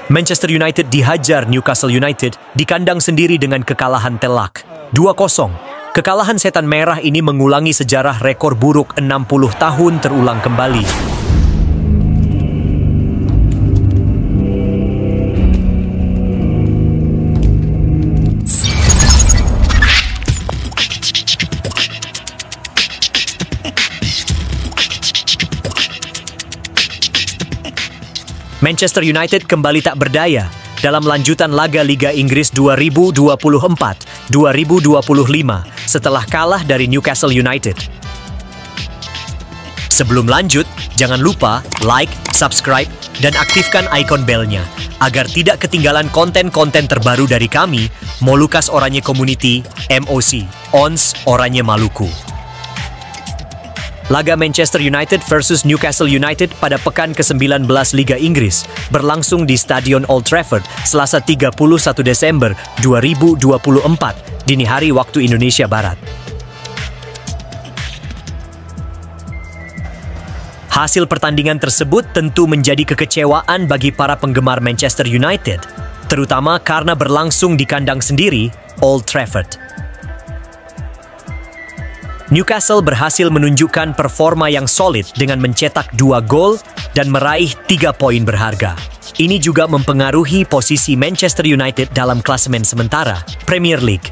Manchester United dihajar Newcastle United di kandang sendiri dengan kekalahan telak 2-0. Kekalahan setan merah ini mengulangi sejarah rekor buruk 60 tahun terulang kembali. Manchester United kembali tak berdaya dalam lanjutan laga Liga Inggris 2024-2025 setelah kalah dari Newcastle United. Sebelum lanjut, jangan lupa like, subscribe, dan aktifkan ikon belnya agar tidak ketinggalan konten-konten terbaru dari kami, Molucas Oranye Community, MOC, ONS Oranye Maluku. Laga Manchester United versus Newcastle United pada pekan ke-19 Liga Inggris berlangsung di Stadion Old Trafford Selasa 31 Desember 2024 dini hari waktu Indonesia Barat. Hasil pertandingan tersebut tentu menjadi kekecewaan bagi para penggemar Manchester United, terutama karena berlangsung di kandang sendiri, Old Trafford. Newcastle berhasil menunjukkan performa yang solid dengan mencetak 2 gol dan meraih 3 poin berharga. Ini juga mempengaruhi posisi Manchester United dalam klasemen sementara Premier League.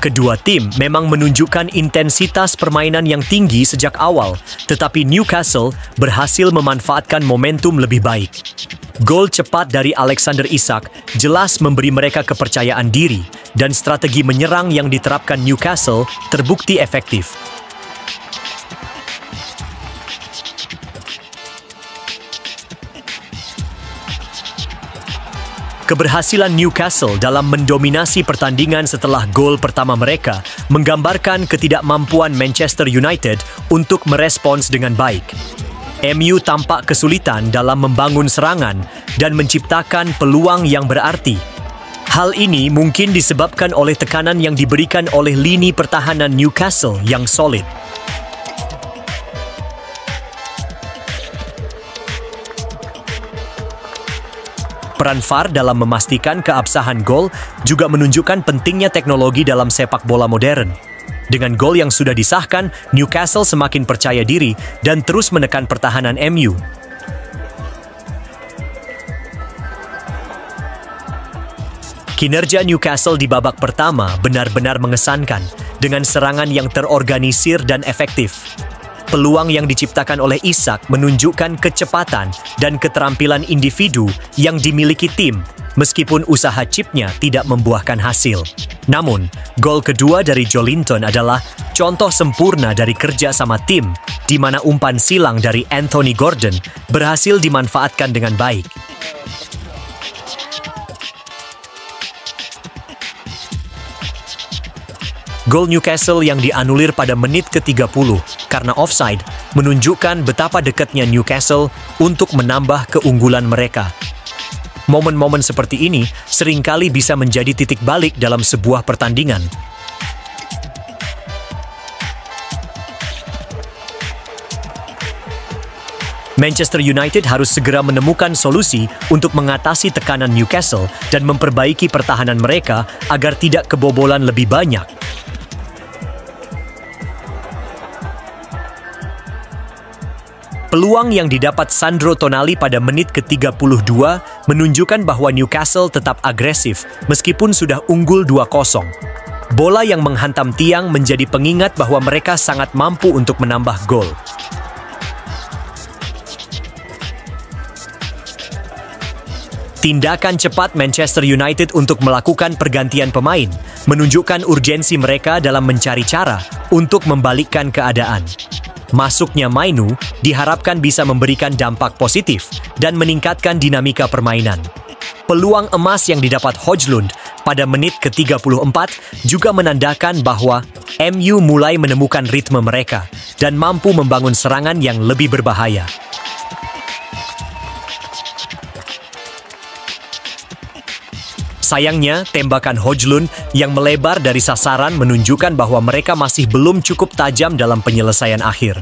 Kedua tim memang menunjukkan intensitas permainan yang tinggi sejak awal, tetapi Newcastle berhasil memanfaatkan momentum lebih baik. Gol cepat dari Alexander Isak jelas memberi mereka kepercayaan diri dan strategi menyerang yang diterapkan Newcastle terbukti efektif. Keberhasilan Newcastle dalam mendominasi pertandingan setelah gol pertama mereka menggambarkan ketidakmampuan Manchester United untuk merespons dengan baik. MU tampak kesulitan dalam membangun serangan dan menciptakan peluang yang berarti. Hal ini mungkin disebabkan oleh tekanan yang diberikan oleh lini pertahanan Newcastle yang solid. Peran VAR dalam memastikan keabsahan gol juga menunjukkan pentingnya teknologi dalam sepak bola modern. Dengan gol yang sudah disahkan, Newcastle semakin percaya diri dan terus menekan pertahanan MU. Kinerja Newcastle di babak pertama benar-benar mengesankan dengan serangan yang terorganisir dan efektif. Peluang yang diciptakan oleh Isak menunjukkan kecepatan dan keterampilan individu yang dimiliki tim, meskipun usaha chipnya tidak membuahkan hasil. Namun, gol kedua dari Joelinton adalah contoh sempurna dari kerja sama tim, di mana umpan silang dari Anthony Gordon berhasil dimanfaatkan dengan baik. Gol Newcastle yang dianulir pada menit ke-30 karena offside menunjukkan betapa dekatnya Newcastle untuk menambah keunggulan mereka. Momen-momen seperti ini seringkali bisa menjadi titik balik dalam sebuah pertandingan. Manchester United harus segera menemukan solusi untuk mengatasi tekanan Newcastle dan memperbaiki pertahanan mereka agar tidak kebobolan lebih banyak. Peluang yang didapat Sandro Tonali pada menit ke-32 menunjukkan bahwa Newcastle tetap agresif meskipun sudah unggul 2-0. Bola yang menghantam tiang menjadi pengingat bahwa mereka sangat mampu untuk menambah gol. Tindakan cepat Manchester United untuk melakukan pergantian pemain menunjukkan urgensi mereka dalam mencari cara untuk membalikkan keadaan. Masuknya Mainu diharapkan bisa memberikan dampak positif dan meningkatkan dinamika permainan. Peluang emas yang didapat Højlund pada menit ke-34 juga menandakan bahwa MU mulai menemukan ritme mereka dan mampu membangun serangan yang lebih berbahaya. Sayangnya, tembakan Højlund yang melebar dari sasaran menunjukkan bahwa mereka masih belum cukup tajam dalam penyelesaian akhir.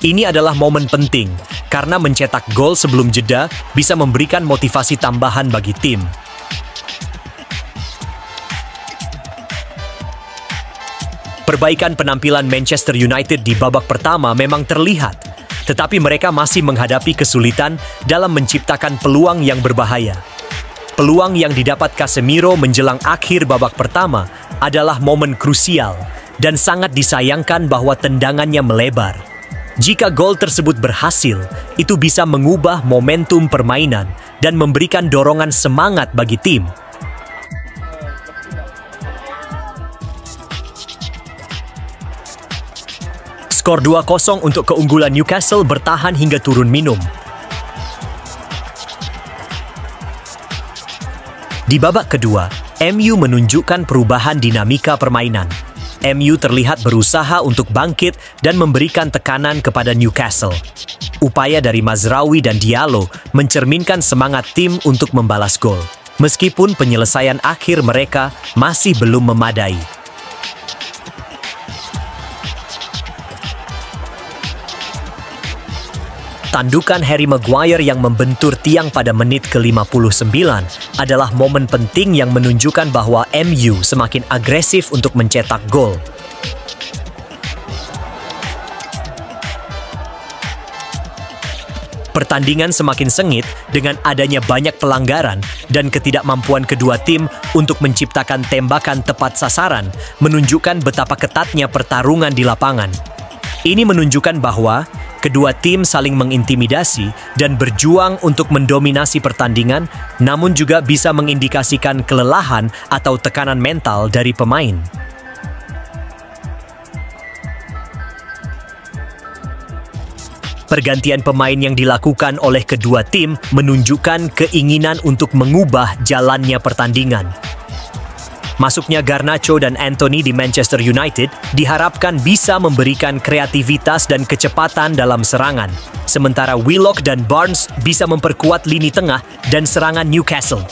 Ini adalah momen penting, karena mencetak gol sebelum jeda bisa memberikan motivasi tambahan bagi tim. Perbaikan penampilan Manchester United di babak pertama memang terlihat, tetapi mereka masih menghadapi kesulitan dalam menciptakan peluang yang berbahaya. Peluang yang didapat Casemiro menjelang akhir babak pertama adalah momen krusial dan sangat disayangkan bahwa tendangannya melebar. Jika gol tersebut berhasil, itu bisa mengubah momentum permainan dan memberikan dorongan semangat bagi tim. Skor 2-0 untuk keunggulan Newcastle bertahan hingga turun minum. Di babak kedua, MU menunjukkan perubahan dinamika permainan. MU terlihat berusaha untuk bangkit dan memberikan tekanan kepada Newcastle. Upaya dari Mazraoui dan Diallo mencerminkan semangat tim untuk membalas gol, meskipun penyelesaian akhir mereka masih belum memadai. Tandukan Harry Maguire yang membentur tiang pada menit ke-59 adalah momen penting yang menunjukkan bahwa MU semakin agresif untuk mencetak gol. Pertandingan semakin sengit dengan adanya banyak pelanggaran dan ketidakmampuan kedua tim untuk menciptakan tembakan tepat sasaran menunjukkan betapa ketatnya pertarungan di lapangan. Ini menunjukkan bahwa kedua tim saling mengintimidasi dan berjuang untuk mendominasi pertandingan, namun juga bisa mengindikasikan kelelahan atau tekanan mental dari pemain. Pergantian pemain yang dilakukan oleh kedua tim menunjukkan keinginan untuk mengubah jalannya pertandingan. Masuknya Garnacho dan Anthony di Manchester United diharapkan bisa memberikan kreativitas dan kecepatan dalam serangan, sementara Willock dan Barnes bisa memperkuat lini tengah dan serangan Newcastle.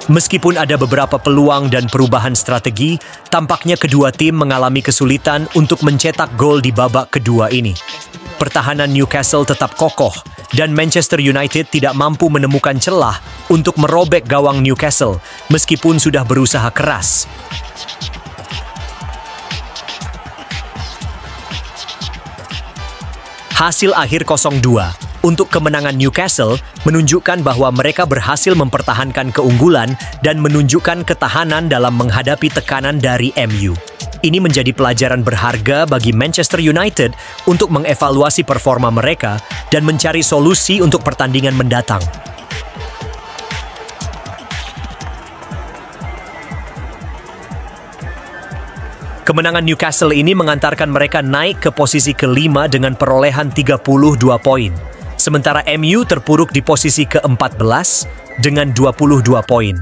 Meskipun ada beberapa peluang dan perubahan strategi, tampaknya kedua tim mengalami kesulitan untuk mencetak gol di babak kedua ini. Pertahanan Newcastle tetap kokoh, dan Manchester United tidak mampu menemukan celah untuk merobek gawang Newcastle, meskipun sudah berusaha keras. Hasil akhir 0-2 untuk kemenangan Newcastle menunjukkan bahwa mereka berhasil mempertahankan keunggulan dan menunjukkan ketahanan dalam menghadapi tekanan dari MU. Ini menjadi pelajaran berharga bagi Manchester United untuk mengevaluasi performa mereka dan mencari solusi untuk pertandingan mendatang. Kemenangan Newcastle ini mengantarkan mereka naik ke posisi kelima dengan perolehan 32 poin. Sementara MU terpuruk di posisi ke-14 dengan 22 poin.